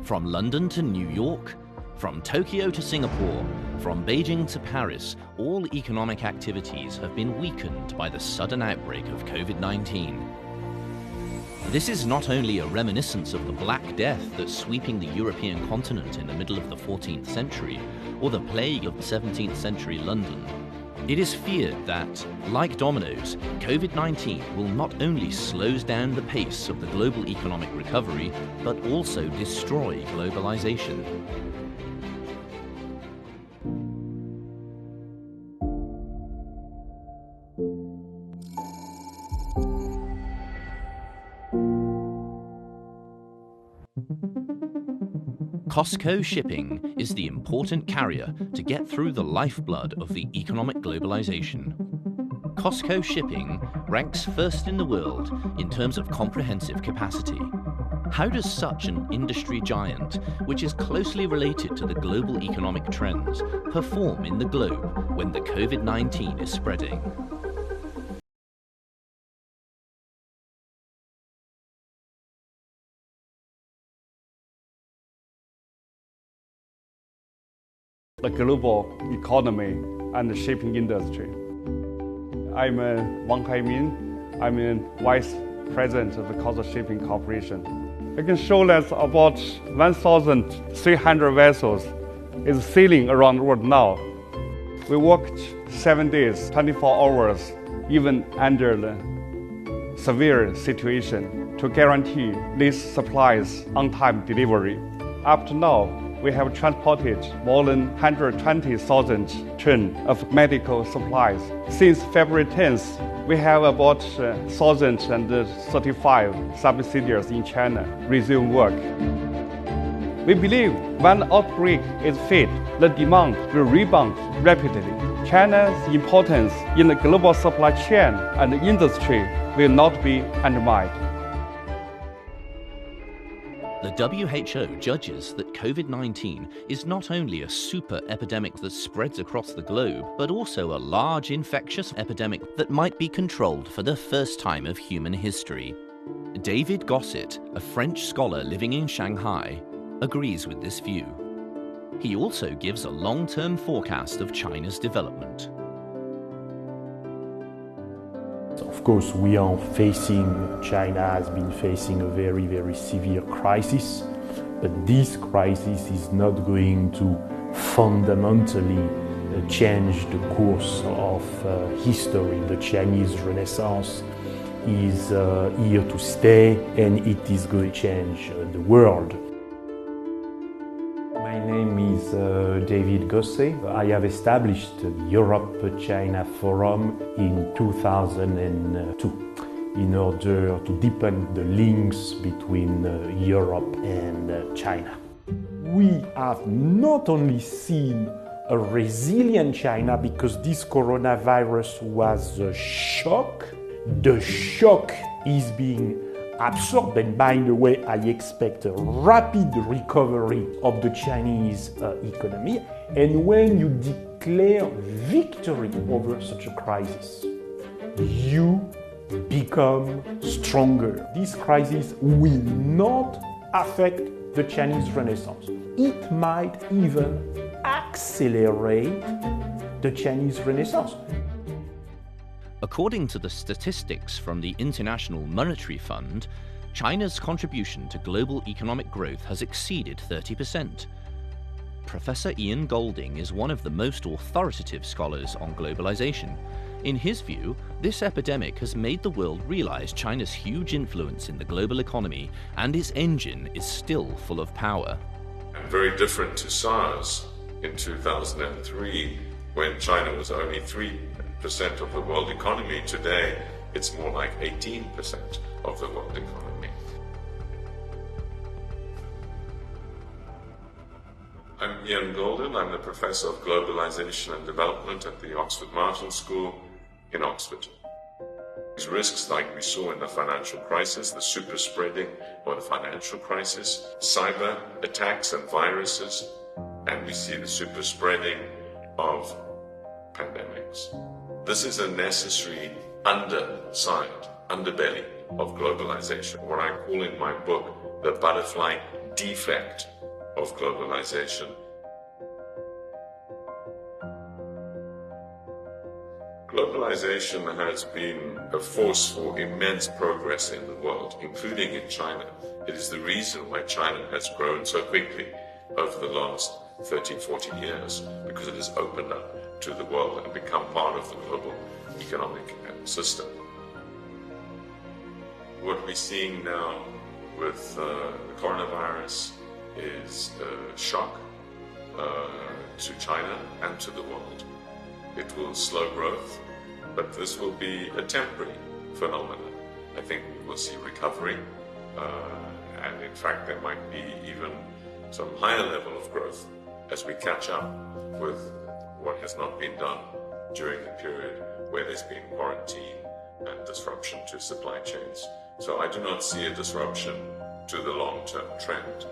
From London to New York, from Tokyo to Singapore, from Beijing to Paris, all economic activities have been weakened by the sudden outbreak of COVID-19. This is not only a reminiscence of the Black Death that's sweeping the European continent in the middle of the 14th century, or the plague of 17th century London. It is feared that, like dominoes, COVID-19 will not only slow down the pace of the global economic recovery, but also destroy globalization. COSCO shipping is the important carrier to get through the lifeblood of the economic globalization. COSCO shipping ranks first in the world in terms of comprehensive capacity. How does such an industry giant, which is closely related to the global economic trends, perform in the globe when the COVID-19 is spreading? The global economy and the shipping industry. I'm Wang Haimin. I'm Vice President of the COSCO Shipping Corporation. I can show that about 1,300 vessels is sailing around the world now. We worked 7 days, 24 hours, even under the severe situation to guarantee these supplies on-time delivery. Up to now, we have transported more than 120,000 tons of medical supplies. Since February 10th, we have about 1,035 subsidiaries in China resume work. We believe when the outbreak is faded, the demand will rebound rapidly. China's importance in the global supply chain and the industry will not be undermined. The WHO judges that COVID-19 is not only a super epidemic that spreads across the globe, but also a large infectious epidemic that might be controlled for the first time of human history. David Gossett, a French scholar living in Shanghai, agrees with this view. He also gives a long-term forecast of China's development. Of course, China has been facing a very, very severe crisis, but this crisis is not going to fundamentally change the course of history. The Chinese Renaissance is here to stay, and it is going to change the world. My name is David Gossett. I have established the Europe-China Forum in 2002 in order to deepen the links between Europe and China. We have not only seen a resilient China because this coronavirus was a shock. The shock is being absorbed, and by the way, I expect a rapid recovery of the Chinese economy. And when you declare victory over such a crisis, you become stronger. This crisis will not affect the Chinese Renaissance. It might even accelerate the Chinese Renaissance. According to the statistics from the International Monetary Fund, China's contribution to global economic growth has exceeded 30%. Professor Ian Golding is one of the most authoritative scholars on globalization. In his view, this epidemic has made the world realize China's huge influence in the global economy, and its engine is still full of power. Very different to SARS in 2003, when China was only 3% of the world economy. Today, it's more like 18% of the world economy. I'm Ian Goldin. I'm the Professor of Globalization and Development at the Oxford Martin School in Oxford. These risks, like we saw in the financial crisis, the super spreading or the financial crisis, cyber attacks and viruses, and we see the super spreading of pandemics. This is a necessary underbelly of globalization, what I call in my book the butterfly defect of globalization. Globalization has been a force for immense progress in the world, including in China. It is the reason why China has grown so quickly over the last 30, 40 years, because it has opened up to the world and become part of the global economic system. What we're seeing now with the coronavirus is a shock to China and to the world. It will slow growth, but this will be a temporary phenomenon. I think we will see recovery, and in fact there might be even some higher level of growth as we catch up with what has not been done during the period where there's been quarantine and disruption to supply chains. So I do not see a disruption to the long-term trend.